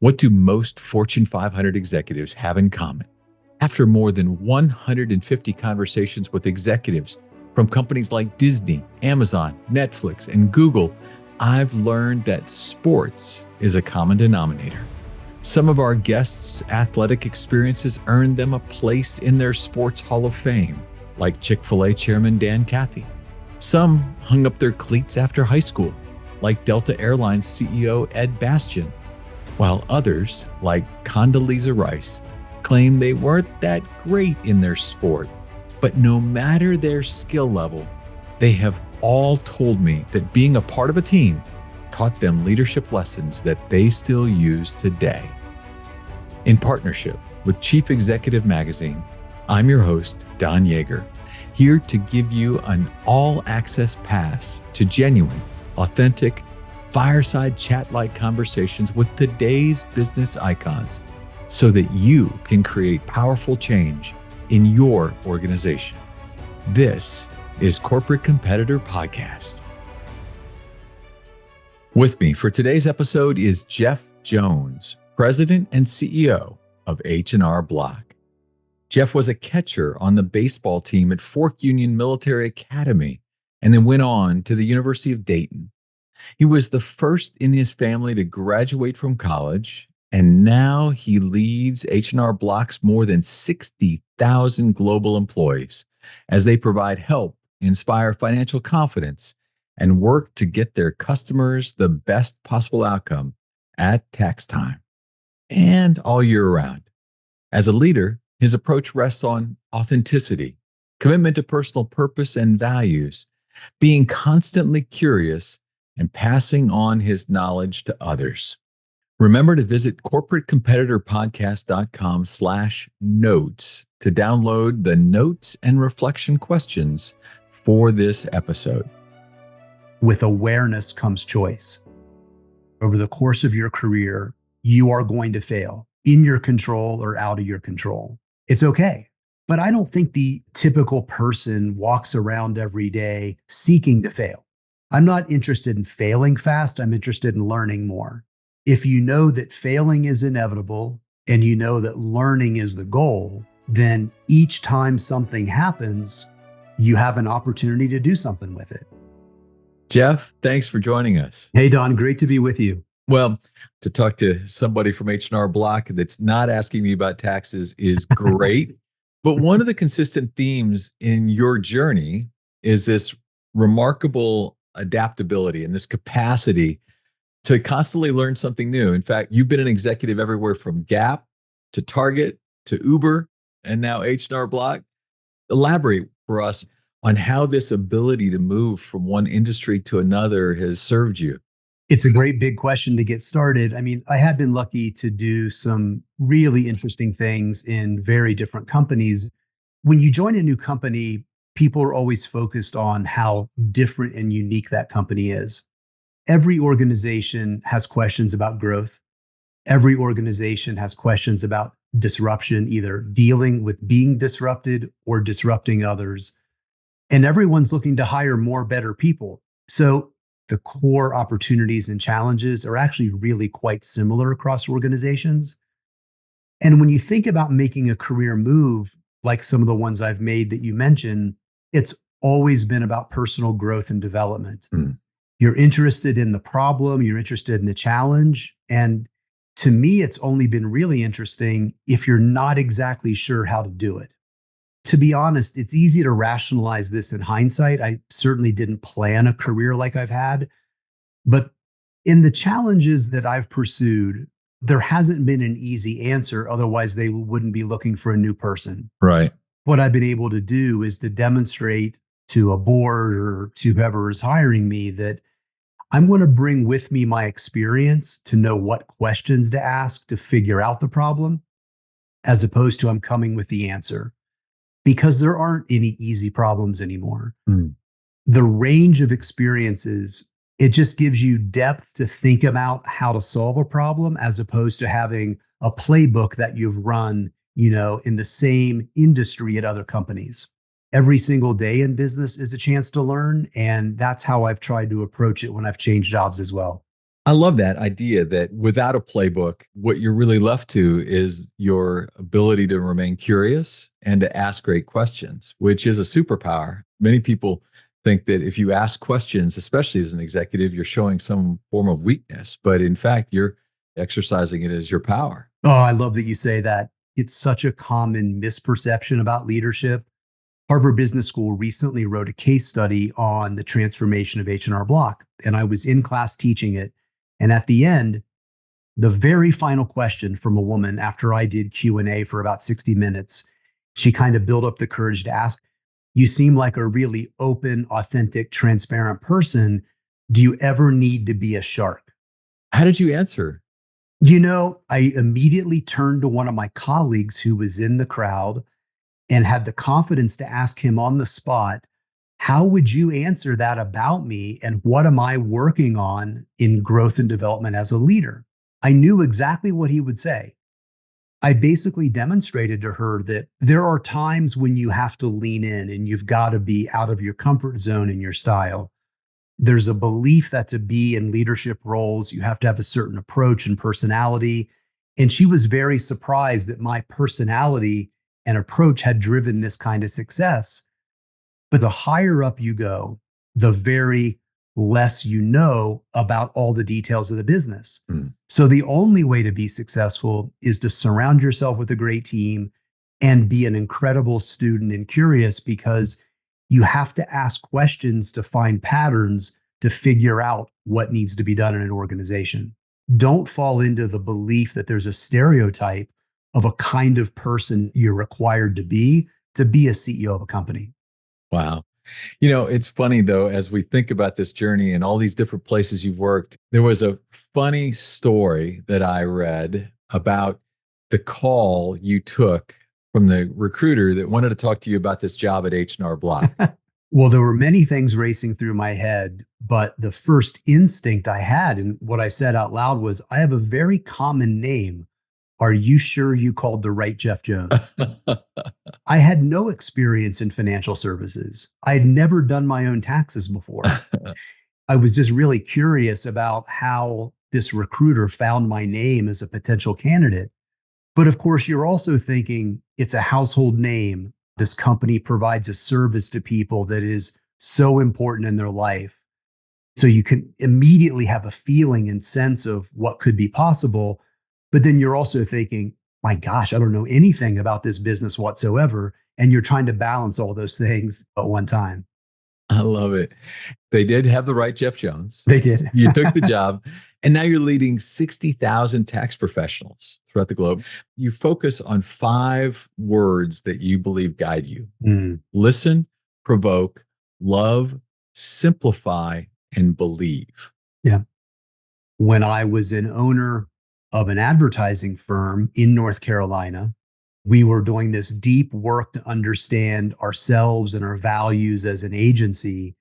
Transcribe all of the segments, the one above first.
What do most Fortune 500 executives have in common? After more than 150 conversations with executives from companies like Disney, Amazon, Netflix, and Google, I've learned that sports is a common denominator. Some of our guests' athletic experiences earned them a place in their sports hall of fame, like Chick-fil-A chairman Dan Cathy. Some hung up their cleats after high school, like Delta Airlines CEO Ed Bastian, while others, like Condoleezza Rice, claim they weren't that great in their sport. But no matter their skill level, they have all told me that being a part of a team taught them leadership lessons that they still use today. In partnership with Chief Executive Magazine, I'm your host, Don Yeager, here to give you an all-access pass to genuine, authentic, fireside chat-like conversations with today's business icons so that you can create powerful change in your organization. This is Corporate Competitor Podcast. With me for today's episode is Jeff Jones, President and CEO of H&R Block. Jeff was a catcher on the baseball team at Fork Union Military Academy and then went on to the University of Dayton. He was the first in his family to graduate from college, and now he leads H&R Block's more than 60,000 global employees as they provide help, inspire financial confidence, and work to get their customers the best possible outcome at tax time and all year round. As a leader, his approach rests on authenticity, commitment to personal purpose and values, being constantly curious, and passing on his knowledge to others. Remember to visit corporatecompetitorpodcast.com/notes to download the notes and reflection questions for this episode. With awareness comes choice. Over the course of your career, you are going to fail in your control or out of your control. It's okay. But I don't think the typical person walks around every day seeking to fail. I'm not interested in failing fast. I'm interested in learning more. If you know that failing is inevitable and you know that learning is the goal, then each time something happens, you have an opportunity to do something with it. Jeff, thanks for joining us. Hey, Don, great to be with you. Well, to talk to somebody from H&R Block that's not asking me about taxes is great. But one of the consistent themes in your journey is this remarkable adaptability and this capacity to constantly learn something new. In fact, you've been an executive everywhere from Gap to Target to Uber and now H&R Block. Elaborate for us on how this ability to move from one industry to another has served you. It's a great big question to get started. I mean, I had been lucky to do some really interesting things in very different companies. When you join a new company, people are always focused on how different and unique that company is. Every organization has questions about growth. Every organization has questions about disruption, either dealing with being disrupted or disrupting others. And everyone's looking to hire more better people. So the core opportunities and challenges are actually really quite similar across organizations. And when you think about making a career move, like some of the ones I've made that you mentioned, it's always been about personal growth and development. You're interested in the problem, you're interested in the challenge. And to me, it's only been really interesting if you're not exactly sure how to do it. To be honest, it's easy to rationalize this in hindsight. I certainly didn't plan a career like I've had. But in the challenges that I've pursued, there hasn't been an easy answer. Otherwise, they wouldn't be looking for a new person. Right. What I've been able to do is to demonstrate to a board or to whoever is hiring me that I'm going to bring with me my experience to know what questions to ask to figure out the problem, as opposed to I'm coming with the answer. Because there aren't any easy problems anymore. The range of experiences, it just gives you depth to think about how to solve a problem, as opposed to having a playbook that you've run, in the same industry at other companies. Every single day in business is a chance to learn. And that's how I've tried to approach it when I've changed jobs as well. I love that idea that without a playbook, what you're really left to is your ability to remain curious and to ask great questions, which is a superpower. Many people think that if you ask questions, especially as an executive, you're showing some form of weakness, but in fact, you're exercising it as your power. Oh, I love that you say that. It's such a common misperception about leadership. Harvard Business School recently wrote a case study on the transformation of H&R Block, and I was in class teaching it. And at the end, the very final question from a woman after I did Q&A for about 60 minutes, she kind of built up the courage to ask, "You seem like a really open, authentic, transparent person. Do you ever need to be a shark?" How did you answer? I immediately turned to one of my colleagues who was in the crowd and had the confidence to ask him on the spot, "How would you answer that about me? And what am I working on in growth and development as a leader?" I knew exactly what he would say. I basically demonstrated to her that there are times when you have to lean in and you've got to be out of your comfort zone in your style. There's a belief that to be in leadership roles, you have to have a certain approach and personality. And she was very surprised that my personality and approach had driven this kind of success. But the higher up you go, the very less you know about all the details of the business. Mm. So the only way to be successful is to surround yourself with a great team and be an incredible student and curious, because you have to ask questions to find patterns to figure out what needs to be done in an organization. Don't fall into the belief that there's a stereotype of a kind of person you're required to be a CEO of a company. Wow. It's funny though, as we think about this journey and all these different places you've worked, there was a funny story that I read about the call you took from the recruiter that wanted to talk to you about this job at H&R Block. Well, there were many things racing through my head, but the first instinct I had and what I said out loud was, "I have a very common name. Are you sure you called the right Jeff Jones?" I had no experience in financial services. I had never done my own taxes before. I was just really curious about how this recruiter found my name as a potential candidate. But of course, you're also thinking it's a household name. This company provides a service to people that is so important in their life. So you can immediately have a feeling and sense of what could be possible. But then you're also thinking, my gosh, I don't know anything about this business whatsoever. And you're trying to balance all those things at one time. I love it. They did have the right Jeff Jones. They did. You took the job, and now you're leading 60,000 tax professionals throughout the globe. You focus on 5 words that you believe guide you: Mm, listen, provoke, love, simplify, and believe. yeah. When I was an owner of an advertising firm in North Carolina, we were doing this deep work to understand ourselves and our values as an agency.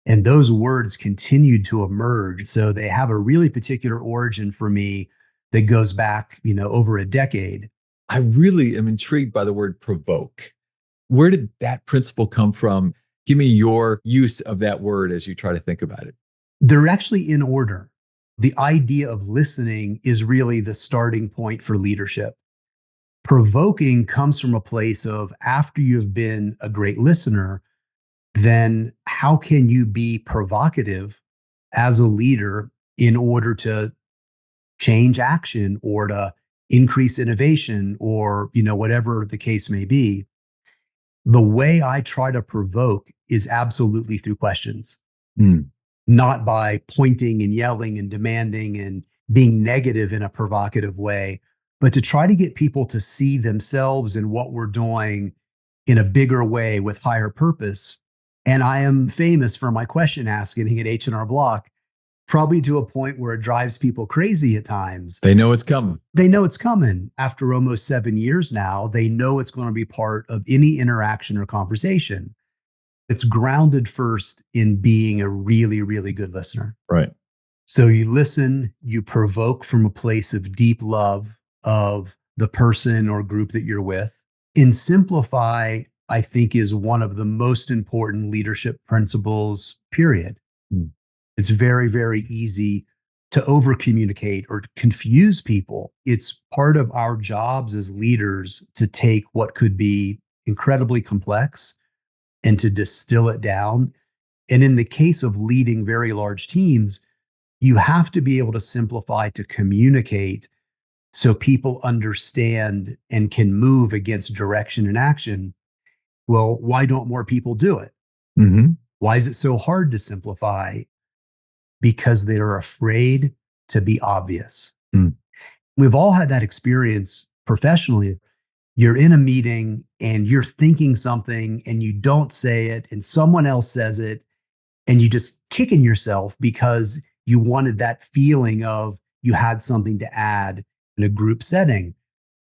And those words continued to emerge. So they have a really particular origin for me that goes back, over a decade. I really am intrigued by the word provoke. Where did that principle come from? Give me your use of that word as you try to think about it. They're actually in order. The idea of listening is really the starting point for leadership. Provoking comes from a place of, after you've been a great listener, then how can you be provocative as a leader in order to change action or to increase innovation or, whatever the case may be? The way I try to provoke is absolutely through questions, Mm. not by pointing and yelling and demanding and being negative in a provocative way, but to try to get people to see themselves and what we're doing in a bigger way with higher purpose. And I am famous for my question asking at H&R Block, probably to a point where it drives people crazy at times. They know it's coming. They know it's coming. After almost 7 years now, they know it's going to be part of any interaction or conversation. It's grounded first in being a really, really good listener. Right. So you listen, you provoke from a place of deep love of the person or group that you're with. In Simplify, I think, is one of the most important leadership principles, period. Mm. It's very, very easy to over communicate or to confuse people. It's part of our jobs as leaders to take what could be incredibly complex and to distill it down. And in the case of leading very large teams, you have to be able to simplify to communicate so people understand and can move against direction and action. Well, why don't more people do it? Hmm. Why is it so hard to simplify? Because they're afraid to be obvious. Mm. We've all had that experience professionally. You're in a meeting and you're thinking something and you don't say it, and someone else says it, and you just kicking yourself because you wanted that feeling of you had something to add in a group setting.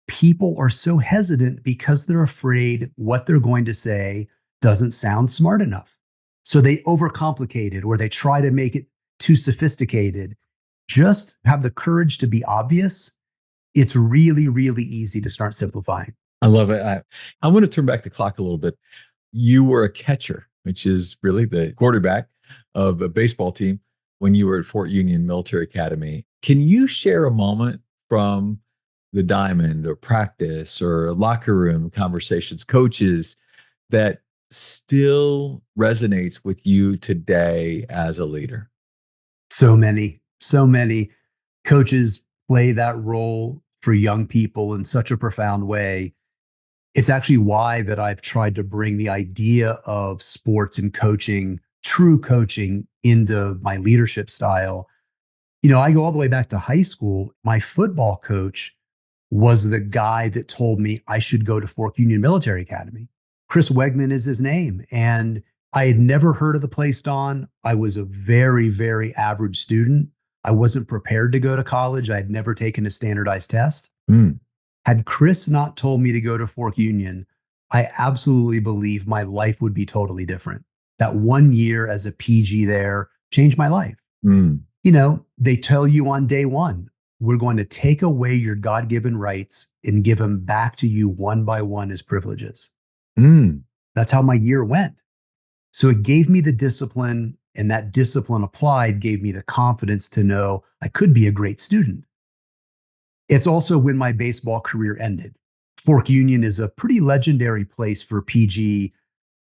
People are so hesitant because they're afraid what they're going to say doesn't sound smart enough. So they overcomplicate it or they try to make it too sophisticated. Just have the courage to be obvious. It's really, really easy to start simplifying. I love it. I want to turn back the clock a little bit. You were a catcher, which is really the quarterback of a baseball team when you were at Fort Union Military Academy. Can you share a moment from the diamond or practice or locker room conversations, coaches that still resonates with you today as a leader? So many coaches play that role for young people in such a profound way. It's actually why that I've tried to bring the idea of sports and coaching, true coaching, into my leadership style. I go all the way back to high school. My football coach was the guy that told me I should go to Fort Union Military Academy. Chris Wegman is his name. And I had never heard of the place, Don. I was a very, very average student. I wasn't prepared to go to college. I had never taken a standardized test. Mm. Had Chris not told me to go to Fork Union, I absolutely believe my life would be totally different. That 1 year as a PG there changed my life. Mm. They tell you on day one, we're going to take away your God given rights and give them back to you one by one as privileges. Mm. That's how my year went. So it gave me the discipline, and that discipline applied gave me the confidence to know I could be a great student. It's also when my baseball career ended. Fork Union is a pretty legendary place for PG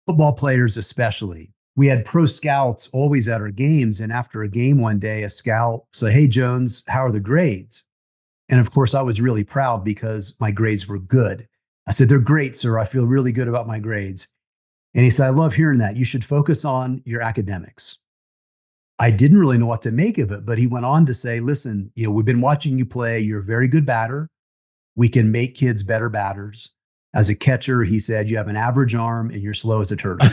football players, especially. We had pro scouts always at our games. And after a game one day, a scout said, "Hey, Jones, how are the grades?" And of course, I was really proud because my grades were good. I said, "They're great, sir. I feel really good about my grades." And he said, "I love hearing that. You should focus on your academics." I didn't really know what to make of it, but he went on to say, "Listen, we've been watching you play. You're a very good batter. We can make kids better batters. As a catcher," he said, "you have an average arm and you're slow as a turtle."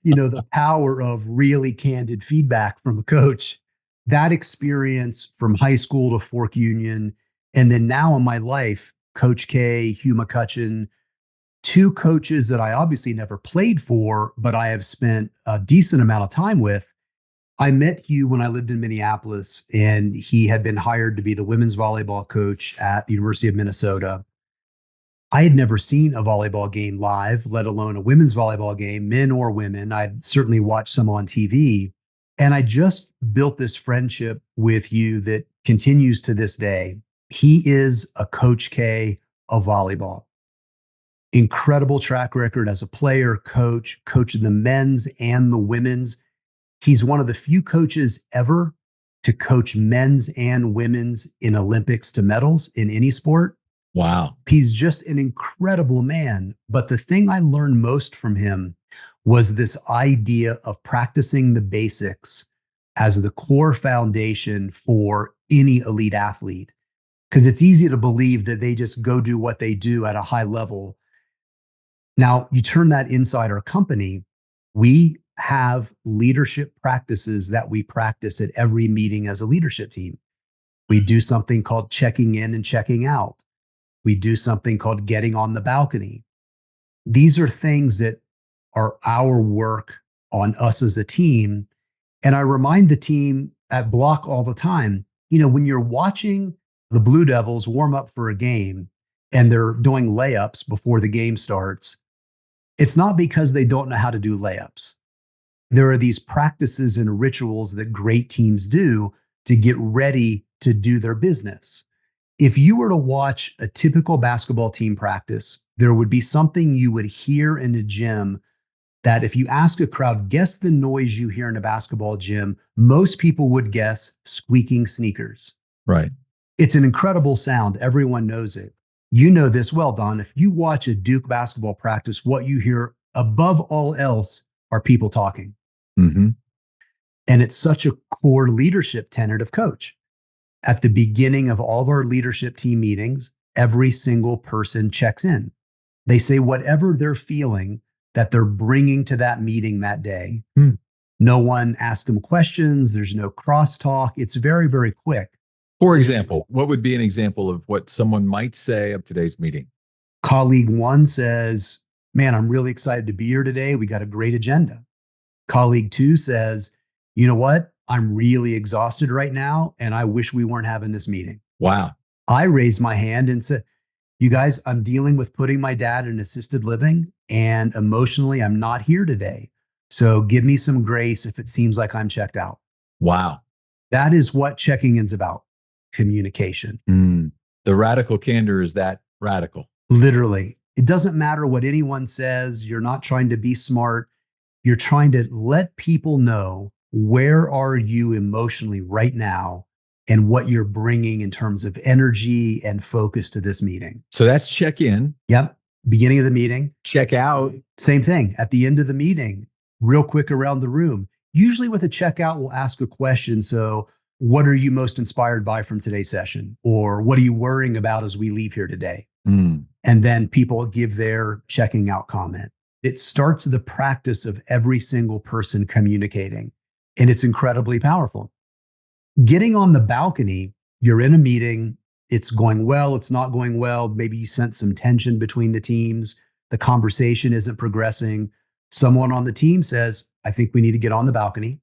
The power of really candid feedback from a coach. That experience from high school to Fork Union, and then now in my life, Coach K, Hugh McCutcheon, two coaches that I obviously never played for, but I have spent a decent amount of time with. I met Hugh when I lived in Minneapolis, and he had been hired to be the women's volleyball coach at the University of Minnesota. I had never seen a volleyball game live, let alone a women's volleyball game, men or women. I'd certainly watched some on TV. And I just built this friendship with Hugh that continues to this day. He is a Coach K of volleyball. Incredible track record as a player, coaching the men's and the women's. He's one of the few coaches ever to coach men's and women's in Olympics to medals in any sport. Wow. He's just an incredible man. But the thing I learned most from him was this idea of practicing the basics as the core foundation for any elite athlete. Because it's easy to believe that they just go do what they do at a high level. Now, you turn that inside our company, we have leadership practices that we practice at every meeting as a leadership team. We do something called checking in and checking out. We do something called getting on the balcony. These are things that are our work on us as a team. And I remind the team at Block all the time, when you're watching the Blue Devils warm up for a game and they're doing layups before the game starts, it's not because they don't know how to do layups. There are these practices and rituals that great teams do to get ready to do their business. If you were to watch a typical basketball team practice, there would be something you would hear in a gym that if you ask a crowd, guess the noise you hear in a basketball gym, most people would guess squeaking sneakers. Right. It's an incredible sound. Everyone knows it. You know this well, Don. If you watch a Duke basketball practice, what you hear above all else are people talking. Mm-hmm. And it's such a core leadership tenet of coach. At the beginning of all of our leadership team meetings, every single person checks in. They say whatever they're feeling that they're bringing to that meeting that day. No one asks them questions. There's no crosstalk. It's very, very quick. For example, what would be an example of what someone might say of today's meeting? Colleague one says, man, I'm really excited to be here today. We got a great agenda. Colleague two says, you know what? I'm really exhausted right now, and I wish we weren't having this meeting. Wow. I raised my hand and said, you guys, I'm dealing with putting my dad in assisted living, and emotionally, I'm not here today. So give me some grace if it seems like I'm checked out. Wow. That is what checking in's about. Communication. The radical candor is that radical. Literally. It doesn't matter what anyone says. You're not trying to be smart. You're trying to let people know where are you emotionally right now and what you're bringing in terms of energy and focus to this meeting. So that's check in. Yep. Beginning of the meeting. Check out. Same thing. At the end of the meeting, real quick around the room. Usually with a checkout, we'll ask a question. So what are you most inspired by from today's session? Or what are you worrying about as we leave here today? And then people give their checking out comment. It starts the practice of every single person communicating. And it's incredibly powerful. Getting on the balcony, you're in a meeting, it's going well, it's not going well. Maybe you sense some tension between the teams. The conversation isn't progressing. Someone on the team says, I think we need to get on the balcony.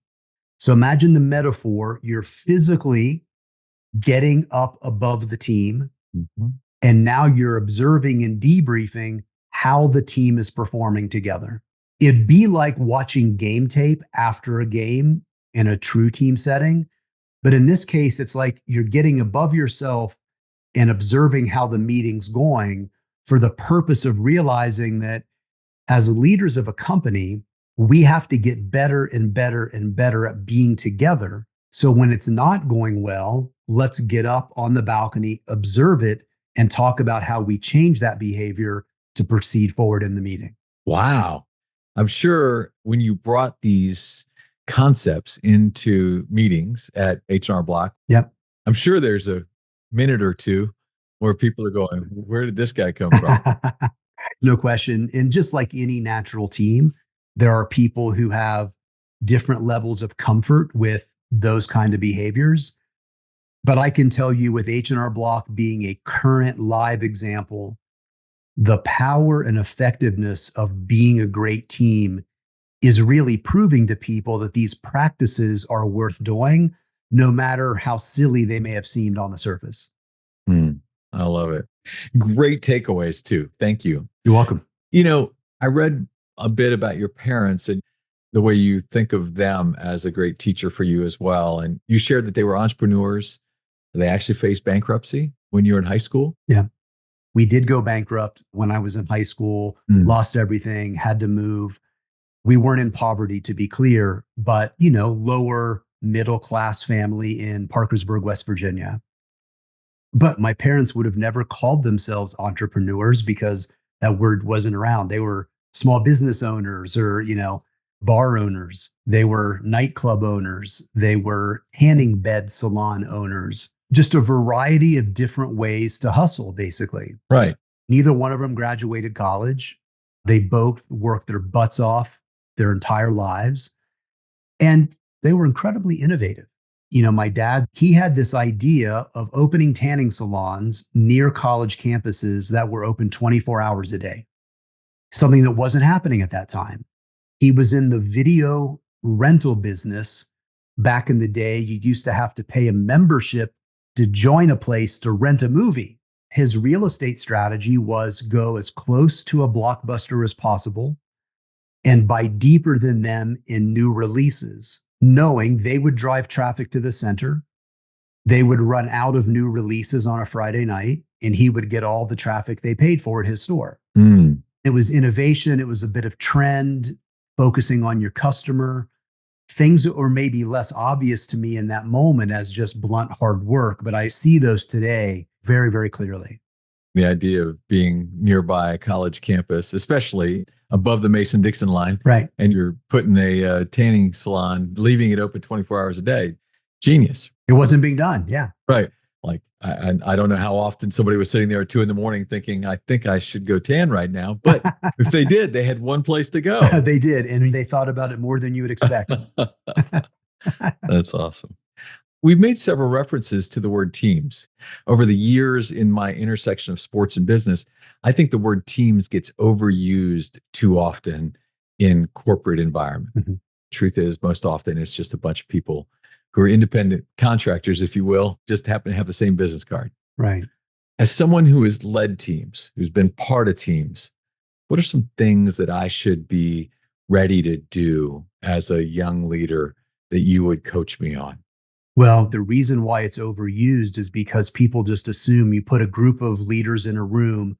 So imagine the metaphor, you're physically getting up above the team. And now you're observing and debriefing how the team is performing together. It'd be like watching game tape after a game in a true team setting. But in this case, it's like you're getting above yourself and observing how the meeting's going for the purpose of realizing that as leaders of a company, we have to get better and better and better at being together. So when it's not going well, let's get up on the balcony, observe it, and talk about how we change that behavior to proceed forward in the meeting. Wow. I'm sure when you brought these concepts into meetings at H&R Block, Yep. I'm sure there's a minute or two where people are going, where did this guy come from? No question. And just like any natural team, there are people who have different levels of comfort with those kind of behaviors. But I can tell you with H&R Block being a current live example, the power and effectiveness of being a great team is really proving to people that these practices are worth doing, no matter how silly they may have seemed on the surface. I love it. Great takeaways too. Thank you. You're welcome. You know, I read a bit about your parents and the way you think of them as a great teacher for you as well. And you shared that they were entrepreneurs. They actually faced bankruptcy when you were in high school. Yeah. We did go bankrupt when I was in high school, lost everything, had to move. We weren't in poverty, to be clear, but, lower middle class family in Parkersburg, West Virginia. But my parents would have never called themselves entrepreneurs because that word wasn't around. They were small business owners or, bar owners. They were nightclub owners. They were tanning bed salon owners. Just a variety of different ways to hustle, basically. Right. Neither one of them graduated college. They both worked their butts off their entire lives. And they were incredibly innovative. My dad, he had this idea of opening tanning salons near college campuses that were open 24 hours a day, something that wasn't happening at that time. He was in the video rental business. Back in the day, you used to have to pay a membership to join a place to rent a movie. His real estate strategy was go as close to a Blockbuster as possible and buy deeper than them in new releases, knowing they would drive traffic to the center They would run out of new releases on a Friday night, and he would get all the traffic they paid for at his store. Mm. It was innovation. It was a bit of trend, focusing on your customer, things that were maybe less obvious to me in that moment as just blunt hard work. But I see those today very, very clearly. The idea of being nearby a college campus, especially above the Mason-Dixon line, Right. and you're putting a tanning salon, leaving it open 24 hours a day. Genius. It wasn't being done. Yeah. Right. Like, I don't know how often somebody was sitting there at 2 a.m. thinking, I think I should go tan right now. But if they did, they had one place to go. They did. And they thought about it more than you would expect. That's awesome. We've made several references to the word teams. Over the years in my intersection of sports and business, I think the word teams gets overused too often in corporate environment. Mhm. Truth is, most often it's just a bunch of people who are independent contractors, if you will, just happen to have the same business card. Right. As someone who has led teams, who's been part of teams, what are some things that I should be ready to do as a young leader that you would coach me on? Well, the reason why it's overused is because people just assume you put a group of leaders in a room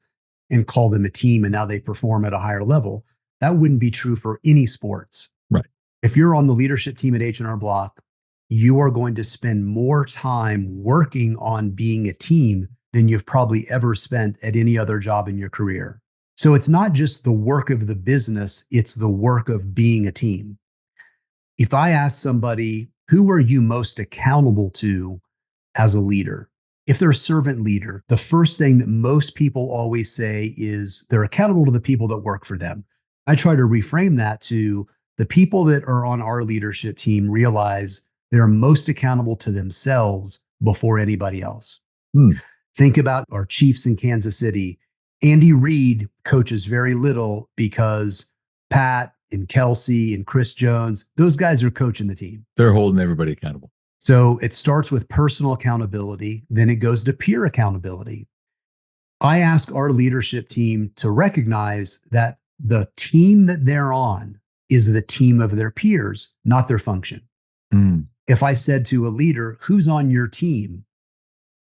and call them a team and now they perform at a higher level. That wouldn't be true for any sports. Right. If you're on the leadership team at H&R Block, you are going to spend more time working on being a team than you've probably ever spent at any other job in your career. So it's not just the work of the business, it's the work of being a team. If I ask somebody, who are you most accountable to as a leader? If they're a servant leader, the first thing that most people always say is they're accountable to the people that work for them. I try to reframe that to the people that are on our leadership team realize they're most accountable to themselves before anybody else. Hmm. Think about our Chiefs in Kansas City. Andy Reid coaches very little because Pat and Kelsey and Chris Jones, those guys are coaching the team. They're holding everybody accountable. So it starts with personal accountability, then it goes to peer accountability. I ask our leadership team to recognize that the team that they're on is the team of their peers, not their function. Mm. If I said to a leader, who's on your team?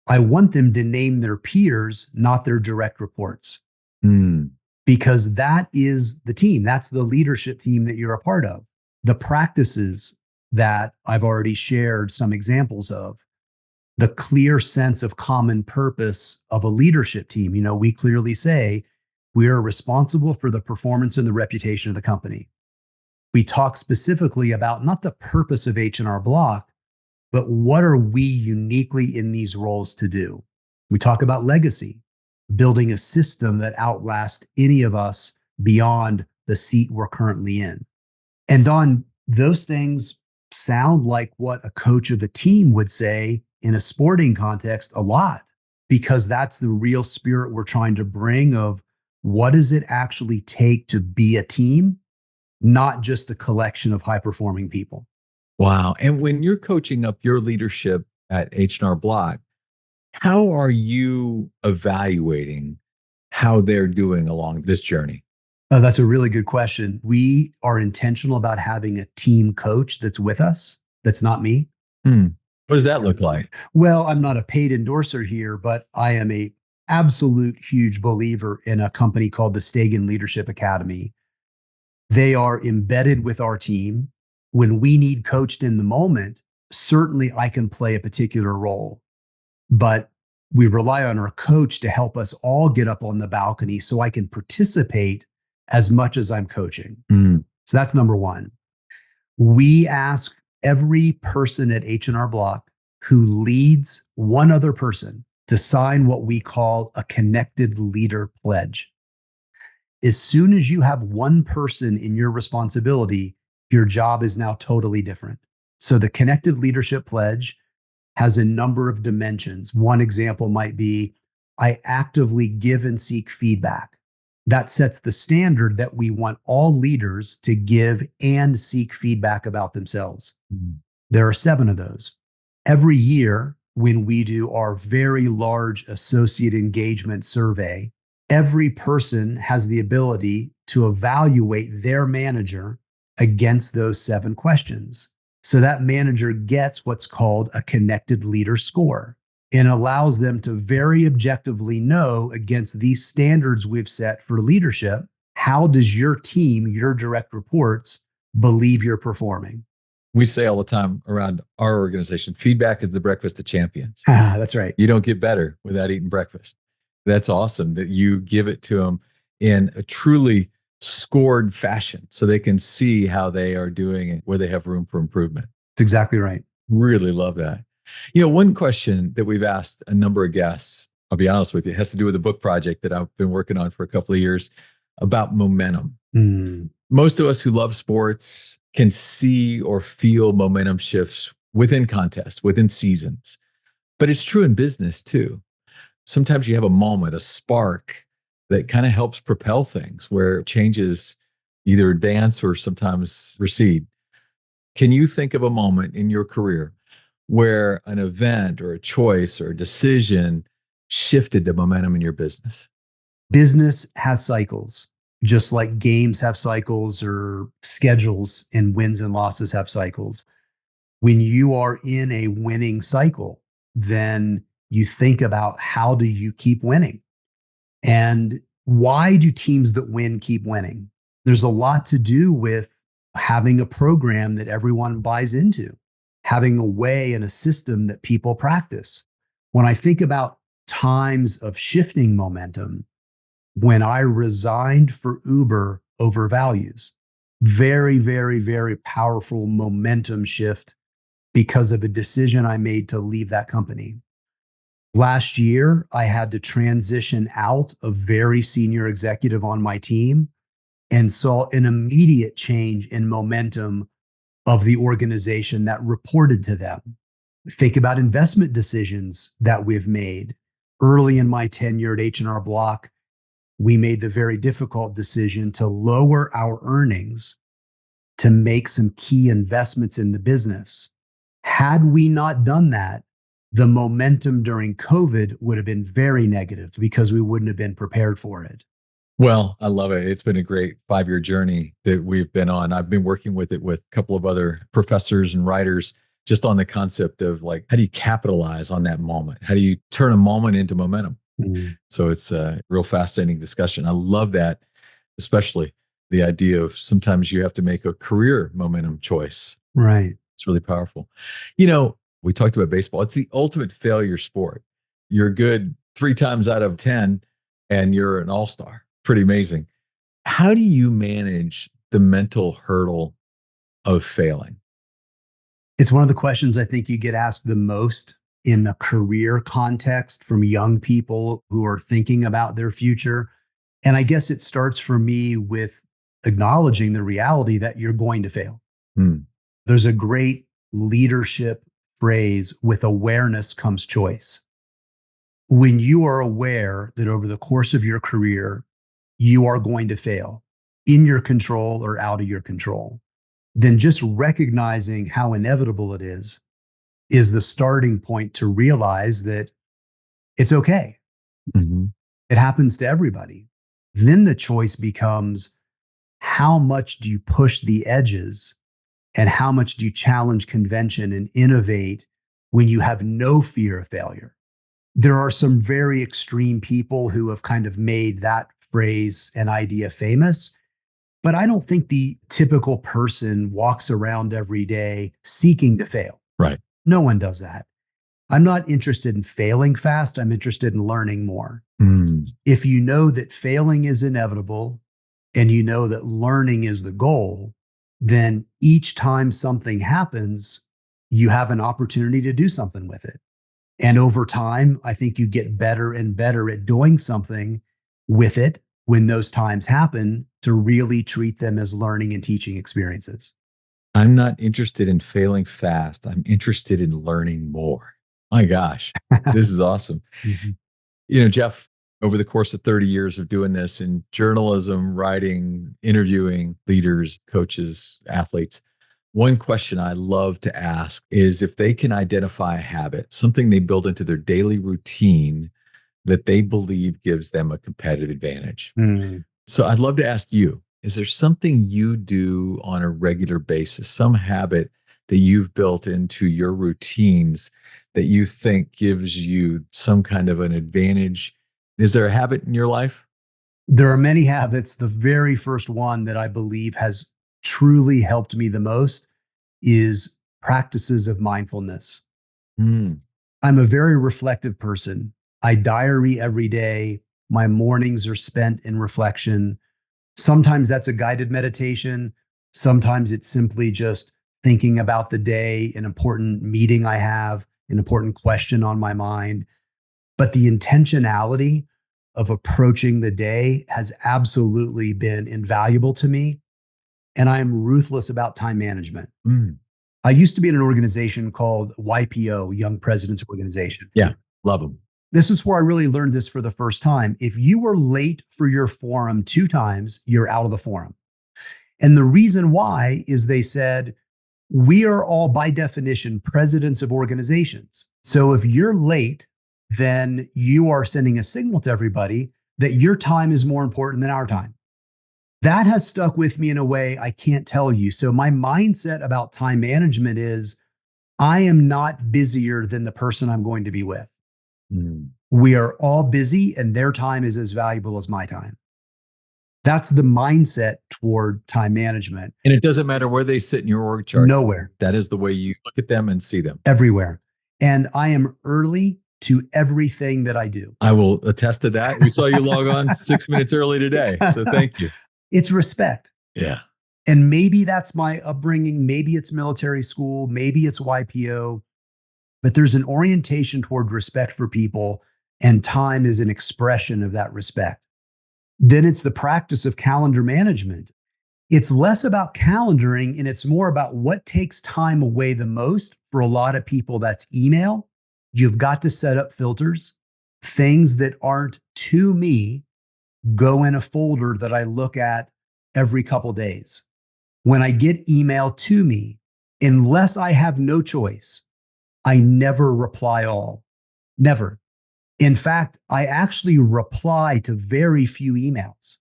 I want them to name their peers, not their direct reports. Mm. Because that is the team. That's the leadership team that you're a part of. The practices that I've already shared some examples of, the clear sense of common purpose of a leadership team. You know, we clearly say we are responsible for the performance and the reputation of the company. We talk specifically about not the purpose of H&R Block, but what are we uniquely in these roles to do? We talk about legacy, building a system that outlasts any of us beyond the seat we're currently in. And Don, those things sound like what a coach of a team would say in a sporting context a lot, because that's the real spirit we're trying to bring of what does it actually take to be a team, not just a collection of high-performing people. Wow. And when you're coaching up your leadership at H&R Block, how are you evaluating how they're doing along this journey? That's a really good question. We are intentional about having a team coach that's with us. That's not me. Hmm. What does that look like? Well, I'm not a paid endorser here, but I am a absolute huge believer in a company called the Stegan Leadership Academy. They are embedded with our team. When we need coached in the moment, certainly I can play a particular role, but we rely on our coach to help us all get up on the balcony so I can participate as much as I'm coaching. Mm. So that's number one. We ask every person at H&R Block who leads one other person to sign what we call a connected leader pledge. As soon as you have one person in your responsibility, your job is now totally different. So the connected leadership pledge has a number of dimensions. One example might be, I actively give and seek feedback. That sets the standard that we want all leaders to give and seek feedback about themselves. Mm. There are 7 of those. Every year, when we do our very large associate engagement survey, every person has the ability to evaluate their manager against those 7 questions. So that manager gets what's called a connected leader score and allows them to very objectively know against these standards we've set for leadership, how does your team, your direct reports, believe you're performing? We say all the time around our organization, feedback is the breakfast of champions. That's right. You don't get better without eating breakfast. That's awesome that you give it to them in a truly scored fashion so they can see how they are doing it, where they have room for improvement. That's exactly right. Really love that. One question that we've asked a number of guests, I'll be honest with you, it has to do with a book project that I've been working on for a couple of years about momentum. Mm, Most of us who love sports can see or feel momentum shifts within contests, within seasons. But it's true in business too. Sometimes you have a moment, a spark that kind of helps propel things where changes either advance or sometimes recede. Can you think of a moment in your career where an event or a choice or a decision shifted the momentum in your business? Business has cycles, just like games have cycles or schedules and wins and losses have cycles. When you are in a winning cycle, then you think about how do you keep winning? And why do teams that win keep winning? There's a lot to do with having a program that everyone buys into, having a way and a system that people practice. When I think about times of shifting momentum, when I resigned for Uber over values, very, very, very powerful momentum shift because of a decision I made to leave that company. Last year, I had to transition out a very senior executive on my team and saw an immediate change in momentum of the organization that reported to them. Think about investment decisions that we've made. Early in my tenure at H&R Block, we made the very difficult decision to lower our earnings to make some key investments in the business. Had we not done that, the momentum during COVID would have been very negative because we wouldn't have been prepared for it. Well, I love it. It's been a great 5-year journey that we've been on. I've been working with it with a couple of other professors and writers just on the concept of like, how do you capitalize on that moment? How do you turn a moment into momentum? Mm, So it's a real fascinating discussion. I love that, especially the idea of sometimes you have to make a career momentum choice. right. It's really powerful. We talked about baseball. It's the ultimate failure sport. You're good 3 times out of 10 and you're an all-star. Pretty amazing. How do you manage the mental hurdle of failing? It's one of the questions I think you get asked the most in a career context from young people who are thinking about their future. And I guess it starts for me with acknowledging the reality that you're going to fail. Hmm. There's a great leadership phrase: with awareness comes choice. When you are aware that over the course of your career, you are going to fail in your control or out of your control, then just recognizing how inevitable it is the starting point to realize that it's okay. Mhm. It happens to everybody. Then the choice becomes, how much do you push the edges and how much do you challenge convention and innovate when you have no fear of failure? There are some very extreme people who have kind of made that phrase and idea famous, but I don't think the typical person walks around every day seeking to fail. Right. No one does that. I'm not interested in failing fast. I'm interested in learning more. Mm. If you know that failing is inevitable and you know that learning is the goal, then each time something happens, you have an opportunity to do something with it. And over time, I think you get better and better at doing something with it when those times happen to really treat them as learning and teaching experiences. I'm not interested in failing fast. I'm interested in learning more. My gosh, this is awesome. Mhm. Jeff, over the course of 30 years of doing this in journalism, writing, interviewing leaders, coaches, athletes, one question I love to ask is if they can identify a habit, something they build into their daily routine that they believe gives them a competitive advantage. Mm. So I'd love to ask you, is there something you do on a regular basis, some habit that you've built into your routines that you think gives you some kind of an advantage? Is there a habit in your life? There are many habits. The very first one that I believe has truly helped me the most is practices of mindfulness. Mm, I'm a very reflective person. I diary every day. My mornings are spent in reflection. Sometimes that's a guided meditation. Sometimes it's simply just thinking about the day, an important meeting I have, an important question on my mind. But the intentionality of approaching the day has absolutely been invaluable to me. And I am ruthless about time management. mm. I used to be in an organization called YPO, Young Presidents Organization. Yeah, love them. This is where I really learned this for the first time. If you were late for your forum 2 times, you're out of the forum. And the reason why is they said, we are all by definition presidents of organizations. So if you're late, then you are sending a signal to everybody that your time is more important than our time. That has stuck with me in a way I can't tell you. So my mindset about time management is I am not busier than the person I'm going to be with. Mm. We are all busy and their time is as valuable as my time. That's the mindset toward time management. And it doesn't matter where they sit in your org chart. Nowhere, That is the way you look at them and see them. everywhere. And I am early to everything that I do. I will attest to that. We saw you log on 6 minutes early today. So thank you. It's respect. Yeah. And maybe that's my upbringing. Maybe it's military school. Maybe it's YPO. But there's an orientation toward respect for people, and time is an expression of that respect. Then it's the practice of calendar management. It's less about calendaring and it's more about what takes time away the most. For a lot of people, that's email. You've got to set up filters. Things that aren't to me go in a folder that I look at every couple days. When I get email to me, unless I have no choice, I never reply all. Never. In fact, I actually reply to very few emails.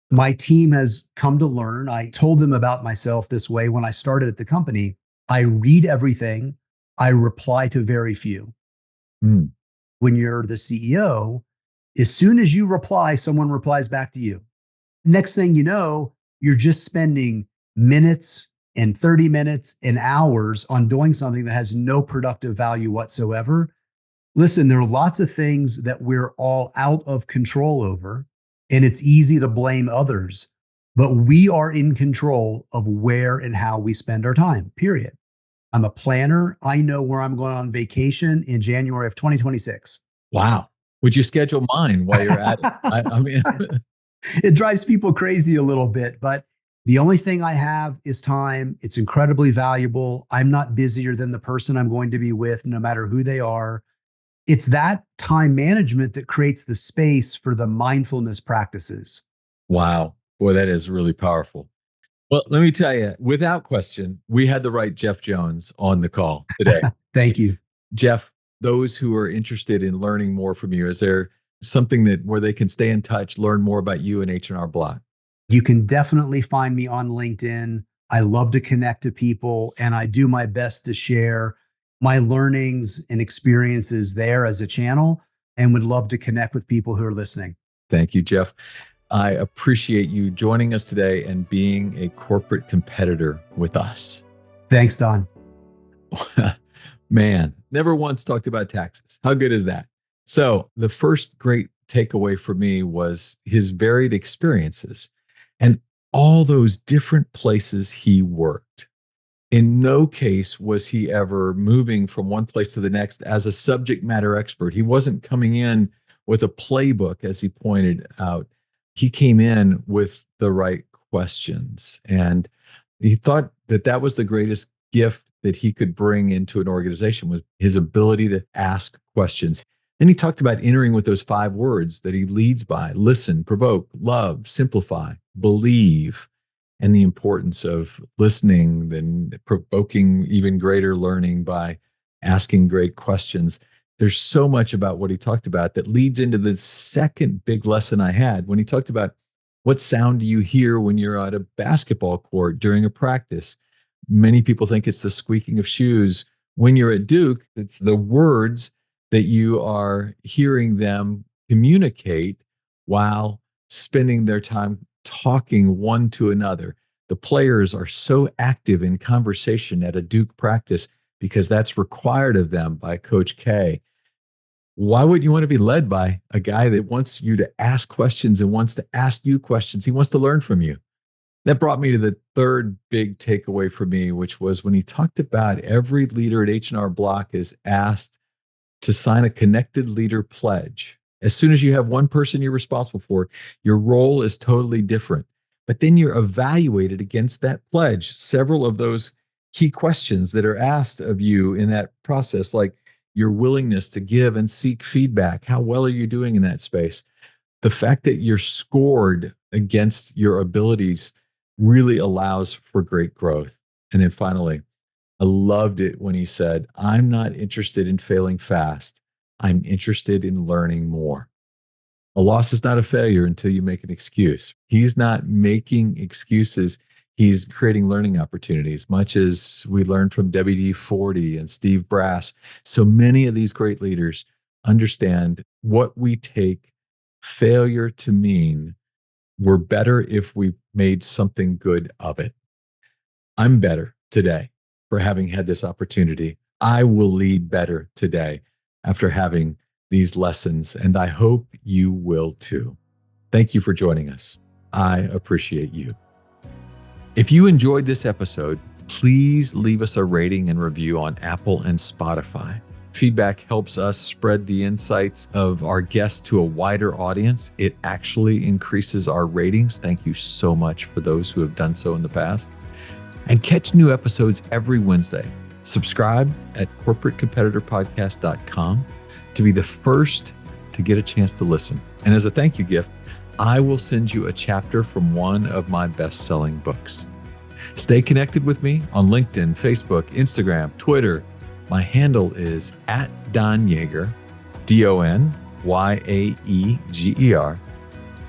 My team has come to learn. I told them about myself this way when I started at the company. I read everything, I reply to very few. Mm. When you're the CEO, as soon as you reply, someone replies back to you. Next thing you know, you're just spending minutes and 30 minutes and hours on doing something that has no productive value whatsoever. Listen, there are lots of things that we're all out of control over, and it's easy to blame others, but we are in control of where and how we spend our time, period. I'm a planner. I know where I'm going on vacation in January of 2026. Wow. Would you schedule mine while you're at it? I mean, It drives people crazy a little bit, but the only thing I have is time. It's incredibly valuable. I'm not busier than the person I'm going to be with, no matter who they are. It's that time management that creates the space for the mindfulness practices. wow. Boy, that is really powerful. Well, let me tell you, without question, we had the right Jeff Jones on the call today. Thank you. Jeff, those who are interested in learning more from you, is there something that where they can stay in touch, learn more about you and H&R Block? You can definitely find me on LinkedIn. I love to connect to people and I do my best to share my learnings and experiences there as a channel and would love to connect with people who are listening. Thank you, Jeff. I appreciate you joining us today and being a corporate competitor with us. Thanks, Don. Man, never once talked about taxes. How good is that? So, the first great takeaway for me was his varied experiences and all those different places he worked. In no case was he ever moving from one place to the next as a subject matter expert. He wasn't coming in with a playbook, as he pointed out. He came in with the right questions. And he thought that that was the greatest gift that he could bring into an organization was his ability to ask questions. Then he talked about entering with those 5 words that he leads by: listen, provoke, love, simplify, believe, and the importance of listening, then provoking even greater learning by asking great questions. There's so much about what he talked about that leads into the second big lesson I had when he talked about what sound do you hear when you're at a basketball court during a practice? Many people think it's the squeaking of shoes. When you're at Duke, it's the words that you are hearing them communicate while spending their time talking one to another. The players are so active in conversation at a Duke practice because that's required of them by Coach K. Why wouldn't you want to be led by a guy that wants you to ask questions and wants to ask you questions? He wants to learn from you. That brought me to the third big takeaway for me, which was when he talked about every leader at H&R Block is asked to sign a connected leader pledge. As soon as you have one person you're responsible for, your role is totally different. But then you're evaluated against that pledge. Several of those key questions that are asked of you in that process, like your willingness to give and seek feedback. How well are you doing in that space? The fact that you're scored against your abilities really allows for great growth. And then finally, I loved it when he said, I'm not interested in failing fast. I'm interested in learning more. A loss is not a failure until you make an excuse. He's not making excuses. He's creating learning opportunities, much as we learned from WD-40 and Steve Brass. So many of these great leaders understand what we take failure to mean. We're better if we made something good of it. I'm better today for having had this opportunity. I will lead better today after having these lessons, and I hope you will too. Thank you for joining us. I appreciate you. If you enjoyed this episode, please leave us a rating and review on Apple and Spotify. Feedback helps us spread the insights of our guests to a wider audience. It actually increases our ratings. Thank you so much for those who have done so in the past. And catch new episodes every Wednesday. Subscribe at corporatecompetitorpodcast.com to be the first to get a chance to listen. And as a thank you gift, I will send you a chapter from one of my best-selling books. Stay connected with me on LinkedIn, Facebook, Instagram, Twitter. My handle is @DonYaeger, DonYaeger.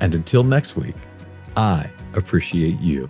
And until next week, I appreciate you.